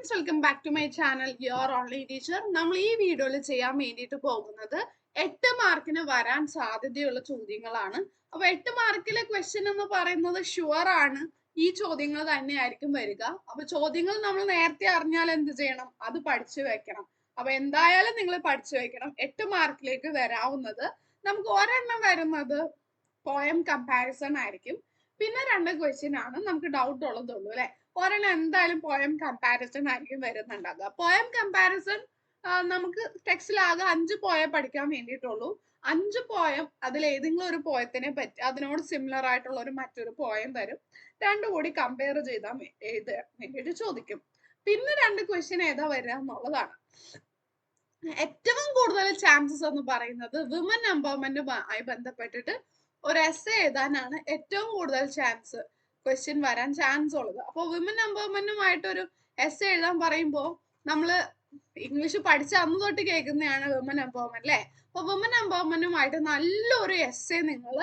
Friends, welcome back to my channel your online teacher. നമ്മൾ ഈ വീഡിയോയിൽ ചെയ്യാൻ വേണ്ടിയിട്ട് പോകുന്നത് 8 മാർക്കിന് വരാൻ സാധ്യതയുള്ള ചോദ്യങ്ങളാണ്. അപ്പൊ 8 മാർക്കിലെ ക്വസ്റ്റ്യൻ എന്ന് പറയുന്നത് ഷുവർ ആണ് ഈ ചോദ്യങ്ങൾ തന്നെയായിരിക്കും വരിക. അപ്പൊ ചോദ്യങ്ങൾ നമ്മൾ നേരത്തെ അറിഞ്ഞാൽ എന്ത് ചെയ്യണം? അത് പഠിച്ചു വെക്കണം. അപ്പൊ എന്തായാലും നിങ്ങൾ പഠിച്ചു വെക്കണം. 8 മാർക്കിലേക്ക് വരാവുന്നത് നമുക്ക് ഒരെണ്ണം വരുന്നത് പോയം കമ്പാരിസൺ ആയിരിക്കും. പിന്നെ 2 ക്വസ്റ്റ്യൻ ആണ് നമുക്ക് ഡൗട്ട് ഉള്ളതുള്ളൂ അല്ലെ. ഒരെണ്ണം എന്തായാലും പോയം കമ്പാരിസൺ ആയിരിക്കും വരുന്നുണ്ടാകുക. പോയം കമ്പാരിസൺ നമുക്ക് ടെക്സ്റ്റിലാകെ 5 പോയം പഠിക്കാൻ വേണ്ടിയിട്ടുള്ളൂ. 5 പോയം അതിൽ ഏതെങ്കിലും ഒരു പോയത്തിനെ പറ്റി അതിനോട് സിമിലർ ആയിട്ടുള്ള ഒരു മറ്റൊരു പോയം തരും. രണ്ടും കൂടി കമ്പയർ ചെയ്താൽ എഴുതാൻ വേണ്ടിയിട്ട് ചോദിക്കും. പിന്നെ 2 ക്വസ്റ്റ്യൻ ഏതാ വരിക എന്നുള്ളതാണ്. ഏറ്റവും കൂടുതൽ ചാൻസസ് എന്ന് പറയുന്നത് വിമൻ എംപവർമെന്റുമായി ബന്ധപ്പെട്ടിട്ട് ഒരു എസ്സേ എഴുതാനാണ് ഏറ്റവും കൂടുതൽ ചാൻസ് ക്വസ്റ്റ്യൻ വരാൻ ചാൻസ് ഉള്ളത്. അപ്പോൾ വിമൻ എംപവർമെന്റുമായിട്ട് ഒരു എസ്സേ എഴുതാൻ പറയുമ്പോൾ നമ്മള് ഇംഗ്ലീഷ് പഠിച്ച അന്ന് തൊട്ട് കേൾക്കുന്നതാണ് വിമൻ എംപവർമെന്റ് അല്ലെ. അപ്പൊ വിമൻ എംപവർമെന്റുമായിട്ട് നല്ലൊരു എസ്സേ നിങ്ങൾ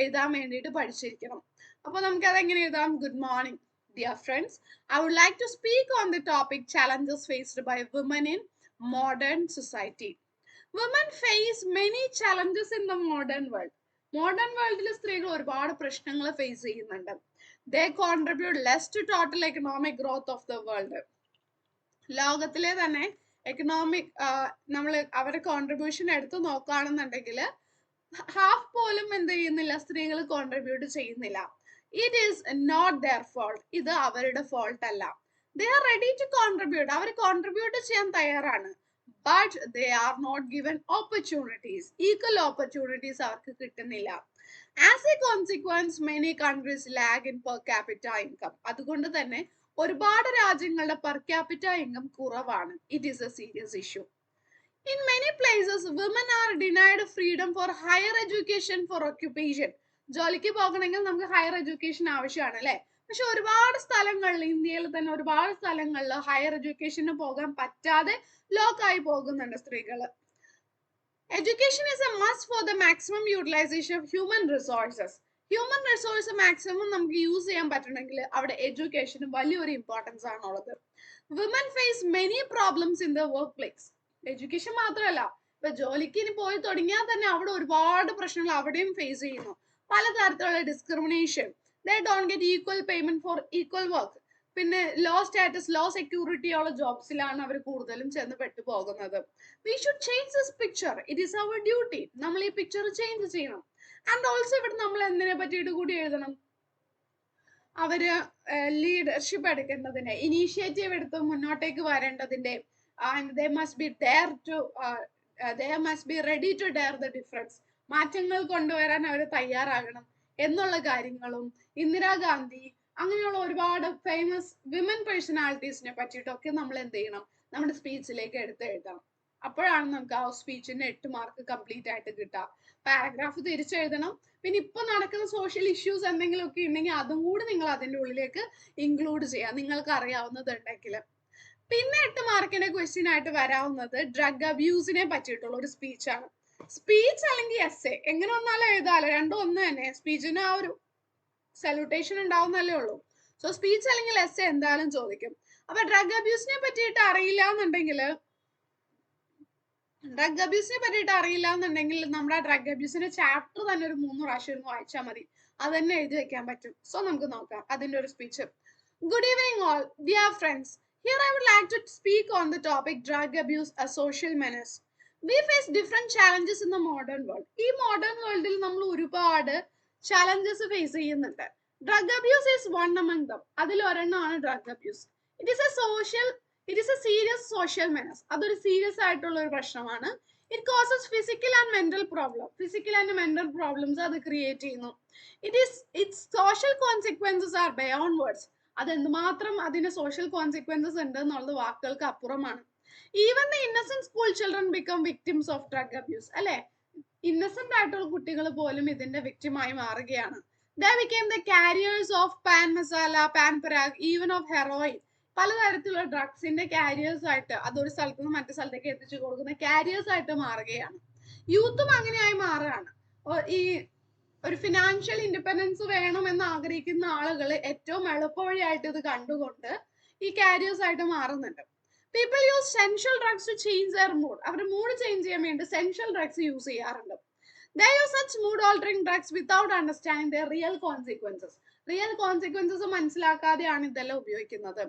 എഴുതാൻ വേണ്ടിയിട്ട് പഠിച്ചിരിക്കണം. അപ്പൊ നമുക്ക് അതെങ്ങനെ എഴുതാം? Good morning dear friends, I would like to speak on the topic challenges faced by women in modern society. Women face many challenges in the modern world. Modern വേൾഡിൽ സ്ത്രീകൾ ഒരുപാട് പ്രശ്നങ്ങൾ ഫേസ് ചെയ്യുന്നുണ്ട്. They contribute less to total economic growth of the world. ലോകത്തിലെ തന്നെ economic നമ്മൾ അവരുടെ contribution എടുത്ത് നോക്കുകയാണെന്നുണ്ടെങ്കിൽ ഹാഫ് പോലും എന്ത് ചെയ്യുന്നില്ല, സ്ത്രീകൾ കോൺട്രിബ്യൂട്ട് ചെയ്യുന്നില്ല. It is not their fault. ഇത് അവരുടെ ഫോൾട്ട് അല്ല. They are ready to contribute. അവർ കോൺട്രിബ്യൂട്ട് ചെയ്യാൻ തയ്യാറാണ്. But they are not given opportunities. Equal opportunities അവർക്ക് കിട്ടുന്നില്ല. As a consequence many countries lag in per capita income. അതുകൊണ്ട് തന്നെ ഒരുപാട് രാജ്യങ്ങളുടെ പെർ ക്യാപിറ്റ ഇൻകം കുറവാണ്. It is a serious issue. In many places, women are denied freedom for higher education for occupation. ജോലിക്ക് പോകണമെങ്കിൽ നമുക്ക് ഹയർ എഡ്യൂക്കേഷൻ ആവശ്യമാണ് അല്ലെ. പക്ഷെ ഒരുപാട് സ്ഥലങ്ങളിൽ, ഇന്ത്യയിൽ തന്നെ ഒരുപാട് സ്ഥലങ്ങളിൽ ഹയർ എഡ്യൂക്കേഷന് പോകാൻ പറ്റാതെ ലോക്കായി പോകുന്നുണ്ട് സ്ത്രീകൾ. Education is a must for the maximum utilization of human resources. Human resource maximum നമുക്ക് യൂസ് ചെയ്യാൻ പറ്റണമെങ്കിൽ അവിടെ എഡ്യൂക്കേഷന് വലിയൊരു ഇമ്പോർട്ടൻസ് ആണുള്ളത്. Women face many problems in the workplace. Education മാത്രമല്ല, ഇപ്പൊ ജോലിക്ക് ഇനി പോയി തുടങ്ങിയാൽ തന്നെ അവിടെ ഒരുപാട് പ്രശ്നങ്ങൾ അവിടെയും ഫേസ് ചെയ്യുന്നു. പലതരത്തിലുള്ള discrimination. They don't get equal payment for equal work. പിന്നെ ലോ സ്റ്റാറ്റസ്, ലോ സെക്യൂരിറ്റി ഉള്ള ജോബ്സിലാണ് അവർ കൂടുതലും ചെന്ന് പെട്ടുപോകുന്നത്. We should change this picture. It is our duty. നമ്മൾ ഈ പിക്ചർ ചേഞ്ച് ചെയ്യണം. ആൻഡ് ഓൾസോ ഇവിടെ നമ്മൾ എന്തിനെ പറ്റിയിട്ട് കൂടി എഴുതണം? അവര് ലീഡർഷിപ്പ് എടുക്കേണ്ടതിന്റെ, ഇനീഷ്യേറ്റീവ് എടുത്ത് മുന്നോട്ടേക്ക് വരേണ്ടതിന്റെ, and they must be ready to dare the difference. മാറ്റങ്ങൾ കൊണ്ടുവരാൻ അവർ തയ്യാറാകണം എന്നുള്ള കാര്യങ്ങളും, ഇന്ദിരാഗാന്ധി അങ്ങനെയുള്ള ഒരുപാട് ഫേമസ് വിമൻ പേഴ്സണാലിറ്റീസിനെ പറ്റിയിട്ടൊക്കെ നമ്മൾ എന്ത് ചെയ്യണം? നമ്മുടെ സ്പീച്ചിലേക്ക് എഴുതണം. അപ്പോഴാണ് നമുക്ക് ആ സ്പീച്ചിന്റെ 8 മാർക്ക് കംപ്ലീറ്റ് ആയിട്ട് കിട്ടുക. പാരഗ്രാഫ് തിരിച്ചെഴുതണം. പിന്നെ ഇപ്പൊ നടക്കുന്ന സോഷ്യൽ ഇഷ്യൂസ് എന്തെങ്കിലും ഒക്കെ ഉണ്ടെങ്കിൽ അതും കൂടി നിങ്ങൾ അതിന്റെ ഉള്ളിലേക്ക് ഇൻക്ലൂഡ് ചെയ്യാം, നിങ്ങൾക്ക് അറിയാവുന്നതുണ്ടെങ്കിൽ. പിന്നെ 8 മാർക്കിന്റെ ക്വസ്റ്റ്യൻ ആയിട്ട് വരാവുന്നത് ഡ്രഗ് അബ്യൂസിനെ പറ്റിയിട്ടുള്ള ഒരു സ്പീച്ചാണ്. സ്പീച്ച് അല്ലെങ്കിൽ എസ്സേ എങ്ങനെ വന്നാലും എഴുതാലോ, രണ്ടും ഒന്ന് തന്നെ. സ്പീച്ചിന് ആ ഒരു സല്യൂട്ടേഷൻ ഉണ്ടാവുന്നല്ലേ ഉള്ളൂ. സോ സ്പീച്ച് അല്ലെങ്കിൽ എസ്സേ എന്തായാലും ചോദിക്കും. അപ്പൊ ഡ്രഗ് അബ്യൂസിനെ പറ്റിയിട്ട് അറിയില്ല എന്നുണ്ടെങ്കിൽ നമ്മുടെ ഡ്രഗ് അബ്യൂസിന്റെ ചാപ്റ്റർ തന്നെ ഒരു 3 പ്രാവശ്യം ഒന്ന് വായിച്ചാൽ മതി. അത് തന്നെ എഴുതി വെക്കാൻ പറ്റും. സോ നമുക്ക് നോക്കാം അതിന്റെ ഒരു speech. Good evening all dear friends. Here I would like to speak on the topic drug abuse, a social menace. We face different challenges in the modern world. ഈ മോഡേൺ വേൾഡിൽ നമ്മൾ ഒരുപാട് ചാലഞ്ചസ് ഫേസ് ചെയ്യുന്നുണ്ട്. Drug abuse is one among them. അതിൽ ഒരെണ്ണമാണ് drug abuse. It is a serious social menace. അതൊരു serious ആയിട്ടുള്ള ഒരു പ്രശ്നമാണ്. It causes physical and mental problems അത് ക്രിയേറ്റ് ചെയ്യുന്നു. Its social consequences are beyond words. അതെന്തുമാത്രം അതിന് സോഷ്യൽ കോൺസിക്വൻസസ് ഉണ്ട് എന്നുള്ളത് വാക്കുകൾക്ക് അപ്പുറമാണ്. Even the innocent school children become victims of drug abuse. അല്ലെ, ഇന്നസെന്റ് ആയിട്ടുള്ള കുട്ടികൾ പോലും ഇതിന്റെ വിക്ടിമായി മാറുകയാണ്. They became the carriers of pan masala, pan parag, even of heroin. പലതരത്തിലുള്ള ഡ്രഗ്സിന്റെ കാരിയേഴ്സ് ആയിട്ട്, അതൊരു സ്ഥലത്ത് നിന്ന് മറ്റു സ്ഥലത്തേക്ക് എത്തിച്ചു കൊടുക്കുന്ന കാരിയേഴ്സ് ആയിട്ട് മാറുകയാണ്. യൂത്തും അങ്ങനെയായി മാറുകയാണ്. ഈ ഒരു ഫിനാൻഷ്യൽ ഇൻഡിപെൻഡൻസ് വേണമെന്ന് ആഗ്രഹിക്കുന്ന ആളുകൾ ഏറ്റവും എളുപ്പവഴിയായിട്ട് ഇത് കണ്ടുകൊണ്ട് ഈ കാരിയേഴ്സ് ആയിട്ട് മാറുന്നുണ്ട്. People use sensual drugs to change their mood. അവർ മൂഡ് ചേഞ്ച് ചെയ്യാൻ വേണ്ടി സെൻഷ്യൽ ഡ്രഗ്സ് യൂസ് ചെയ്യാറുണ്ട്. They use such mood altering drugs without understanding their real consequences. Real consequences മനസ്സിലാക്കാതെയാണ് ഇതെല്ലാം ഉപയോഗിക്കുന്നത്.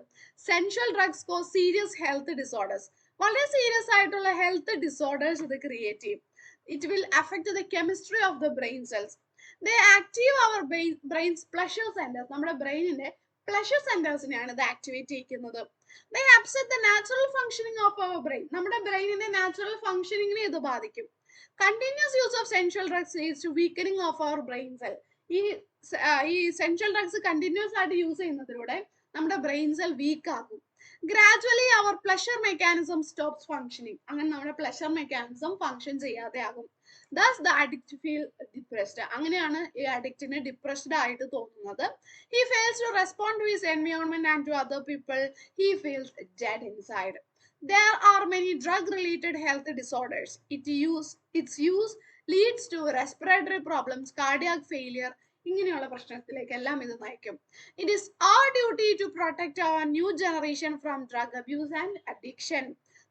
Sensual drugs cause serious health disorders. വളരെ serious ആയിട്ടുള്ള health disorders ഇത് ക്രിയേറ്റ് ചെയ്യും. It will affect the chemistry of the brain cells. They active our brains pleasure centres. നമ്മുടെ ബ്രെയിനിന്റെ pleasure സെന്റേഴ്സിനെയാണ് ഇത് ആക്ടിവേറ്റ് ചെയ്യുന്നത്. They upset the natural functioning of our brain. നമ്മുടെ ബ്രെയിനിന്റെ നാച്ചുറൽ ഫംഗ്ഷനിങ്ങിനെ ഇത് ബാധിക്കും. Continuous use of sensual drugs leads to weakening of our brain cell. ഈ സെൻഷ്യൽ ഡ്രഗ്സ് കണ്ടിന്യൂസ് ആയിട്ട് യൂസ് ചെയ്യുന്നതിലൂടെ നമ്മുടെ ബ്രെയിൻ സെൽ വീക്ക് ആകും. ഗ്രാജുവലി അവർ പ്ലഷർ മെക്കാനിസം സ്റ്റോപ്സ് ഫങ്ഷനിങ്. അങ്ങനെ നമ്മുടെ പ്ലഷർ മെക്കാനിസം ഫങ്ഷൻ ചെയ്യാതെ ആകും. Thus the addict feel depressed. അങ്ങനെയാണ് ഈ അഡിക്റ്റിന് ഡിപ്രസ്ഡ് ആയിട്ട് തോന്നുന്നത്. He fails to respond to his environment and to other people. He feels dead inside. There are many drug-related health disorders. Its use leads to respiratory problems, cardiac failure. ഇങ്ങനെയുള്ള പ്രശ്നത്തിലേക്കെല്ലാം ഇത് നയിക്കും. It is our duty to protect our new generation from drug abuse and addiction.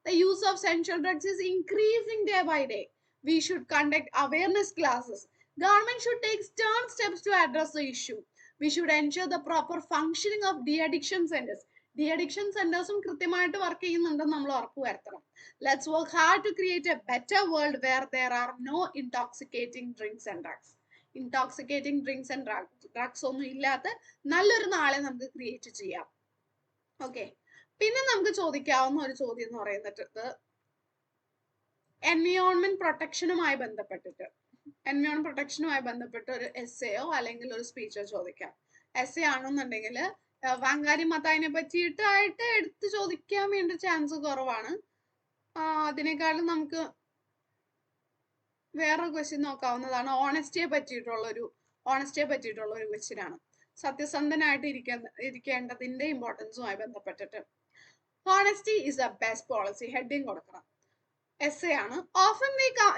The use of sensual drugs is increasing day by day. We should conduct awareness classes. Government should take stern steps to address the issue. We should ensure the proper functioning of de-addiction centers. De-addiction centers കൃത്യമായിട്ട് work ചെയ്യുന്നുണ്ടെന്ന് നമ്മൾ ഉറപ്പുവരുത്തണം. Let's work hard to create a better world where there are no intoxicating drinks and drugs. Intoxicating drinks and drugs ഒന്നും ഇല്ലാത്ത നല്ലൊരു നാളെ നമുക്ക് create ചെയ്യാം. ഓക്കെ, പിന്നെ നമുക്ക് ചോദിക്കാവുന്ന ഒരു ചോദ്യം എന്ന് പറയുന്നത് എൻവയോൺമെന്റ് പ്രൊട്ടക്ഷനുമായി ബന്ധപ്പെട്ടിട്ട് ഒരു എസ്സേയോ അല്ലെങ്കിൽ ഒരു സ്പീച്ചോ ചോദിക്കാം. എസ്സേ ആണെന്നുണ്ടെങ്കിൽ വാങ്കാരി മത്തായിനെ പറ്റിയിട്ടായിട്ട് എടുത്ത് ചോദിക്കാൻ വേണ്ടി ചാൻസ് കുറവാണ്. അതിനേക്കാളും നമുക്ക് വേറൊരു ക്വസ്റ്റ്യൻ നോക്കാവുന്നതാണ്. ഓണസ്റ്റിയെ പറ്റിയിട്ടുള്ള ഒരു ക്വസ്റ്റ്യൻ ആണ്. സത്യസന്ധനായിട്ട് ഇരിക്കേണ്ടതിന്റെ ഇമ്പോർട്ടൻസുമായി ബന്ധപ്പെട്ടിട്ട്. Honesty is the best policy. Heading കൊടുക്കണം. Essay ആണ്. Often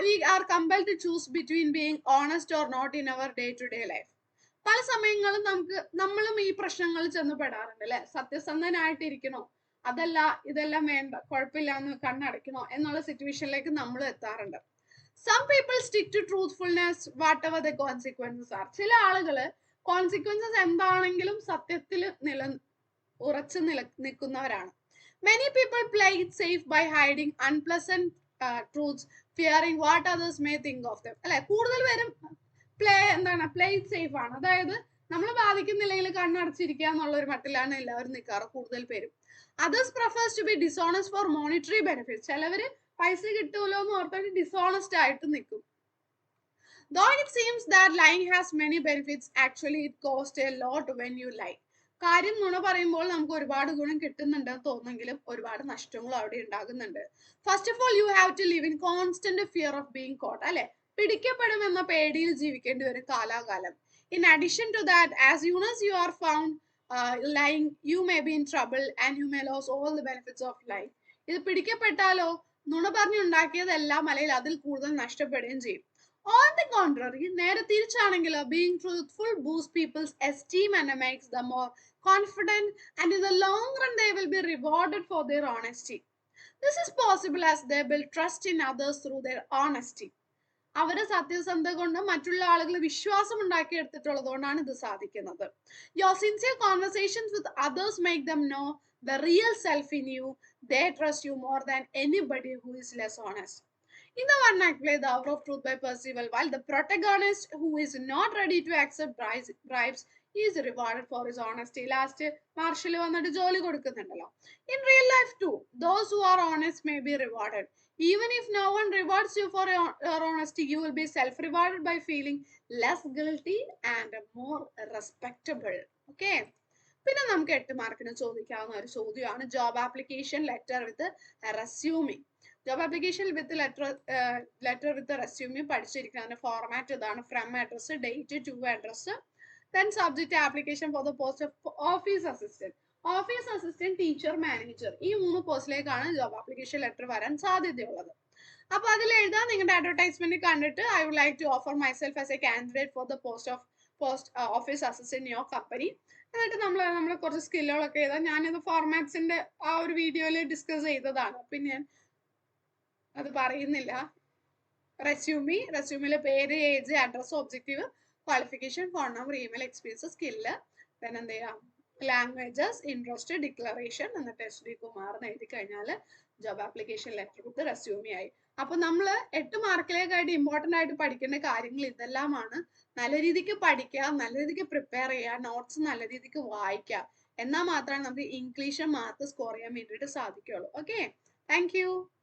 we are compelled to choose between being honest or not in our day-to-day life. പല സമയങ്ങളും നമ്മളും ഈ പ്രശ്നങ്ങളിൽ ചെന്ന് പെടാറുണ്ട് അല്ലെ. സത്യസന്ധനായിട്ടിരിക്കണോ അതല്ല ഇതെല്ലാം വേണ്ട കുഴപ്പമില്ല എന്ന് കണ്ണടയ്ക്കണോ എന്നുള്ള സിറ്റുവേഷനിലേക്ക് നമ്മൾ എത്താറുണ്ട്. Some people stick to truthfulness whatever the consequences are. ചില ആളുകള് കോൺസിക്വൻസസ് എന്താണെങ്കിലും സത്യത്തിൽ ഉറച്ചു നിൽക്കുന്നവരാണ്. Many people play it safe by hiding unpleasant truths, fearing what others may think of them. അല്ലെ, കൂടുതൽ പേരും പ്ലേ ഇറ്റ് സേഫ് ആണ്. അതായത് നമ്മൾ ബാധിക്കുന്നില്ലെങ്കിൽ കണ്ണടച്ചിരിക്കുക എന്നുള്ള ഒരു മട്ടിലാണ് എല്ലാവരും നിൽക്കാറ് കൂടുതൽ പേരും. Others prefers to be dishonest for monetary benefits. ചിലവര് പൈസ കിട്ടുമല്ലോ എന്ന് ഓർത്തിട്ട് ഡിസോണസ്റ്റ് ആയിട്ട് നിൽക്കും. Though it seems that lying has many benefits, actually it costs a lot when you lie. കാര്യം നുണ പറയുമ്പോൾ നമുക്ക് ഒരുപാട് ഗുണം കിട്ടുന്നുണ്ടെന്ന് തോന്നുമെങ്കിലും ഒരുപാട് നഷ്ടങ്ങളും അവിടെ ഉണ്ടാകുന്നുണ്ട്. First of all you have to live in constant fear of being caught. അല്ലെ, പിടിക്കപ്പെടുമെന്ന പേടിയിൽ ജീവിക്കേണ്ടി വരും കാലാകാലം. In addition to that, as soon as you are found lying, you may be in trouble and you may lose all the benefits of lying. ഇത് പിടിക്കപ്പെട്ടാലോ നുണ പറഞ്ഞുണ്ടാക്കിയതെല്ലാം അല്ലെങ്കിൽ അതിൽ കൂടുതൽ നഷ്ടപ്പെടുകയും ചെയ്യും. On the contrary, നേരെ തിരിച്ചാണെങ്കിലോ being truthful boosts people's esteem and makes them more confident, and in the long run they will be rewarded for their honesty. This is possible as they build trust in others through their honesty. അവരുടെ സത്യസന്ധത കൊണ്ട് മറ്റുള്ള ആളുകൾ വിശ്വാസം ഉണ്ടാക്കിയെടുത്തിട്ടുള്ളത് കൊണ്ടാണ് ഇത് സാധിക്കുന്നത്. Your sincere conversations with others make them know the real self in you. They trust you more than anybody who is less honest. In the one act play, The Hour of Truth by Percival, while the protagonist who is not ready to accept bribes is rewarded for his honesty. Last Marshall വന്നിട്ട് ജോലി കൊടുക്കുന്നുണ്ടല്ലോ. In real life too, those who are honest may be rewarded. Even if no one rewards you for your honesty, you will be self-rewarded by feeling less guilty and more respectable. Okay. പിന്നെ നമുക്ക് 8 മാർക്കിന് ചോദിക്കാവുന്ന ഒരു ചോദ്യമാണ് job application letter with resume. Job application with letter with resume പഠിച്ചിരിക്കുന്ന format ഇതാണ്. From address, date, to address, then subject application for the post of office assistant, teacher, manager. ഈ 3 പോസ്റ്റിലേക്കാണ് job application letter വരാൻ സാധ്യതയുള്ളത്. അപ്പൊ അതിൽ എഴുതാൻ നിങ്ങളുടെ advertisement കണ്ടിട്ട് I would like to offer myself as a candidate for the post office assistant in your company. എന്നിട്ട് നമ്മൾ കുറച്ച് സ്കില്ലുകളൊക്കെ എഴുതാം. ഞാനിത് ഫോർമാറ്റ്സിന്റെ ആ ഒരു വീഡിയോയിൽ ഡിസ്കസ് ചെയ്തതാണ്, പിന്നെ ഞാൻ അത് പറയുന്നില്ല. റെസ്യൂമിലെ പേര്, age, address, objective, qualification, phone number, email, experience, skill, പിന്നെ എന്ത് ചെയ്യാം, ലാംഗ്വേജസ്, ഇൻട്രസ്റ്റ്, ഡിക്ലറേഷൻ, എന്നിട്ട് SD കുമാർ എന്ന് എഴുതി കഴിഞ്ഞാൽ ജോബ് ആപ്ലിക്കേഷൻ ലെറ്റർ കൊടുത്ത് റെസ്യൂമി ആയി. അപ്പൊ നമ്മൾ 8 മാർക്കിലേക്കായിട്ട് ഇമ്പോർട്ടന്റ് ആയിട്ട് പഠിക്കേണ്ട കാര്യങ്ങൾ ഇതെല്ലാമാണ്. നല്ല രീതിക്ക് പഠിക്കുക, നല്ല രീതിക്ക് പ്രിപ്പയർ ചെയ്യുക, നോട്ട്സ് നല്ല രീതിക്ക് വായിക്കുക. എന്നാൽ മാത്രമേ നമുക്ക് ഇംഗ്ലീഷ് മാർക്ക് സ്കോർ ചെയ്യാൻ വേണ്ടിയിട്ട് സാധിക്കുള്ളൂ. Okay, thank you.